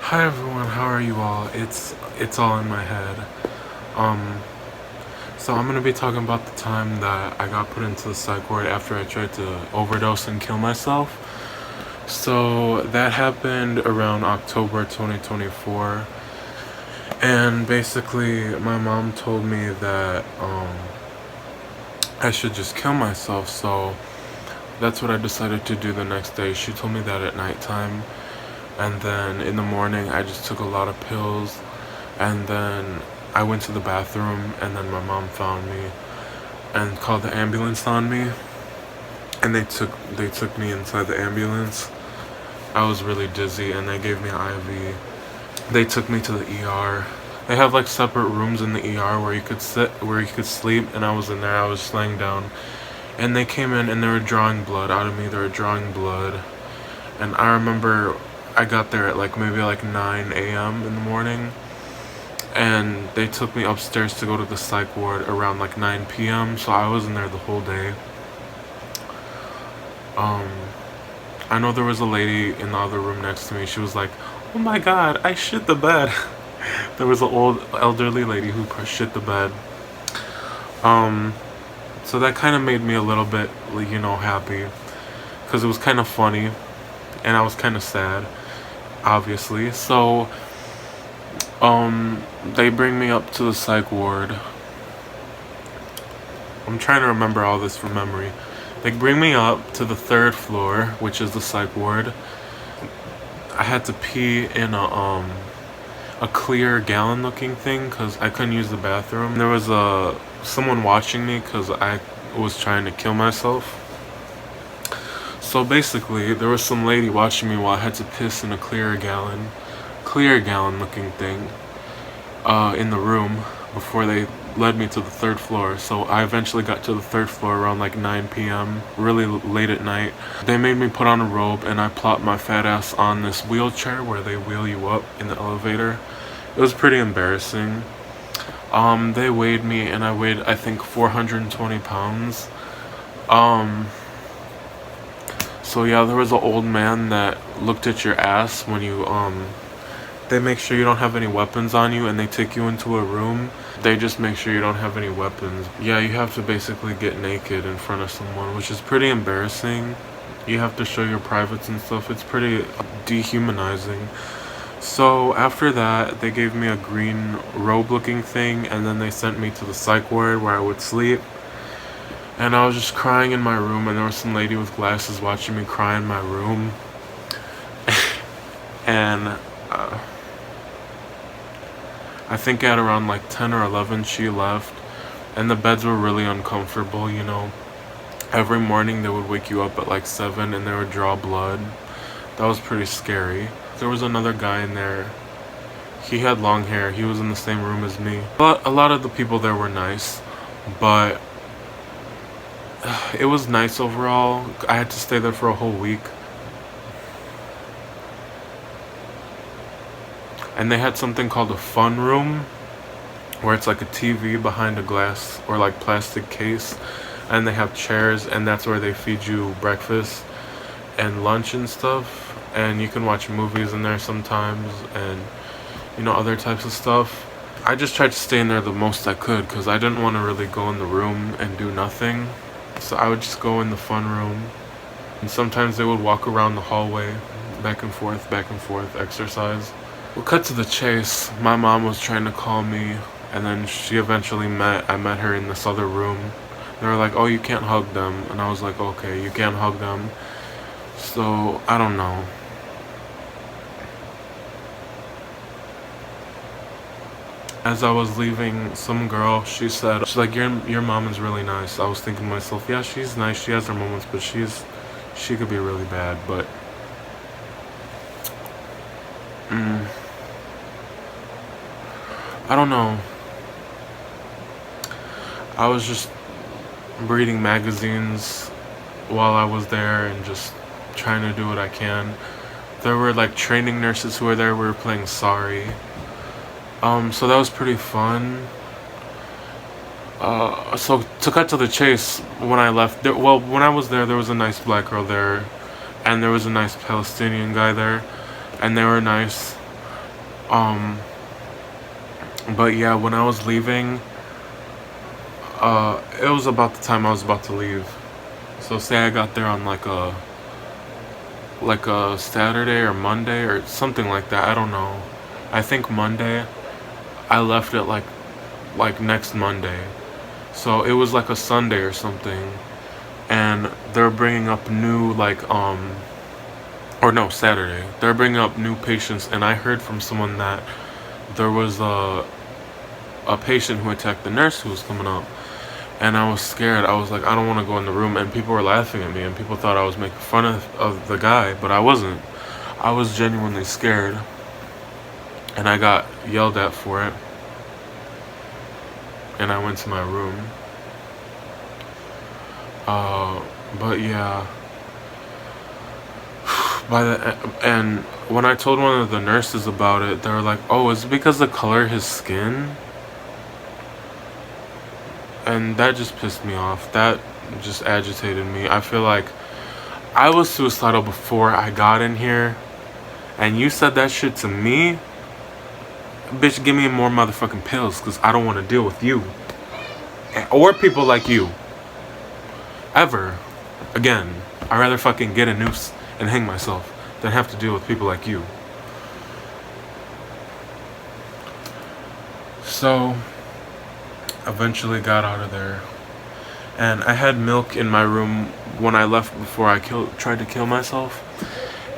Hi everyone, how are you all? It's all in my head. Um, so I'm gonna be talking about the time that I got put into the psych ward after I tried to overdose and kill myself. So that happened around October 2024, and basically my mom told me that I should just kill myself. So that's what I decided to do the next day. She told me that at nighttime, and then in the morning I just took a lot of pills. And then I went to the bathroom, and then my mom found me and called the ambulance on me. And they took me inside the ambulance. I was really dizzy, and they gave me an IV. They took me to the ER. They have like separate rooms in the ER where you could sit, where you could sleep, and I was in there. I was just laying down, and they came in and they were drawing blood out of me. They were drawing blood, and I remember I got there at maybe 9 a.m. in the morning, and they took me upstairs to go to the psych ward around 9 p.m. So I was in there the whole day. Um, I know there was a lady in the other room next to me. She was like, "Oh my God, I shit the bed." There was an old elderly lady who shit the bed. Um, so that kind of made me a little bit, happy, because it was kind of funny, and I was kind of sad, obviously. So, they bring me up to the psych ward. I'm trying to remember all this from memory. They bring me up to the third floor, which is the psych ward. I had to pee in a clear gallon looking thing because I couldn't use the bathroom. There was someone watching me because I was trying to kill myself. So basically, there was some lady watching me while I had to piss in a clear gallon looking thing in the room before they led me to the third floor. So I eventually got to the third floor around 9 p.m., really late at night. They made me put on a robe, and I plopped my fat ass on this wheelchair where they wheel you up in the elevator. It was pretty embarrassing. They weighed me, and I weighed, I think, 420 pounds. So yeah, there was an old man that looked at your ass when you, they make sure you don't have any weapons on you, and they take you into a room. They just make sure you don't have any weapons. Yeah, you have to basically get naked in front of someone, which is pretty embarrassing. You have to show your privates and stuff. It's pretty dehumanizing. So after that, they gave me a green robe looking thing, and then they sent me to the psych ward where I would sleep. And I was just crying in my room, and there was some lady with glasses watching me cry in my room. And I think at around 10 or 11 she left, and the beds were really uncomfortable. Every morning they would wake you up at 7 and they would draw blood. That was pretty scary. There was another guy in there. He had long hair. He was in the same room as me. But a lot of the people there were nice, but it was nice overall. I had to stay there for a whole week. And they had something called a fun room, where it's like a TV behind a glass or plastic case, and they have chairs, and that's where they feed you breakfast and lunch and stuff. And you can watch movies in there sometimes, and other types of stuff. I just tried to stay in there the most I could because I didn't want to really go in the room and do nothing. So I would just go in the fun room, and sometimes they would walk around the hallway, back and forth, exercise. We'll cut to the chase. My mom was trying to call me, and then I met her in this other room. They were like, "Oh, you can't hug them." And I was like, "Okay, you can't hug them." So, I don't know. As I was leaving, some girl, she's like, your mom is really nice. I was thinking to myself, yeah, she's nice. She has her moments, but she could be really bad. But I don't know. I was just reading magazines while I was there and just trying to do what I can. There were training nurses who were there. We were playing Sorry. So that was pretty fun. So to cut to the chase, when I left, when I was there was a nice black girl there, and there was a nice Palestinian guy there, and they were nice. Um, but yeah, when I was leaving, it was about the time I was about to leave. So say I got there on like a Saturday or Monday or something like that. I don't know. I think Monday. I left it like next Monday. So it was like a Sunday or something, and they're bringing up new or no, Saturday. They're bringing up new patients, and I heard from someone that there was a patient who attacked the nurse who was coming up, and I was scared. I was like, I don't want to go in the room, and people were laughing at me, and people thought I was making fun of the guy, but I wasn't. I was genuinely scared, and I got yelled at for it, and I went to my room. But yeah, and when I told one of the nurses about it, they were like, "Oh, is it because of the color of his skin?" And that just pissed me off. That just agitated me. I feel like I was suicidal before I got in here, and you said that shit to me? Bitch, give me more motherfucking pills, because I don't want to deal with you. Or people like you. Ever. Again. I'd rather fucking get a noose and hang myself than have to deal with people like you. So, eventually got out of there. And I had milk in my room when I left before I tried to kill myself.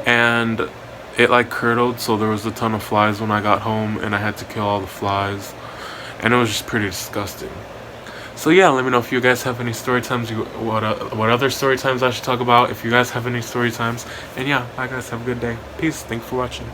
And it like curdled, so there was a ton of flies when I got home, and I had to kill all the flies. And it was just pretty disgusting. So yeah, let me know if you guys have any story times, what other story times I should talk about, if you guys have any story times. And yeah, bye guys, have a good day. Peace, thanks for watching.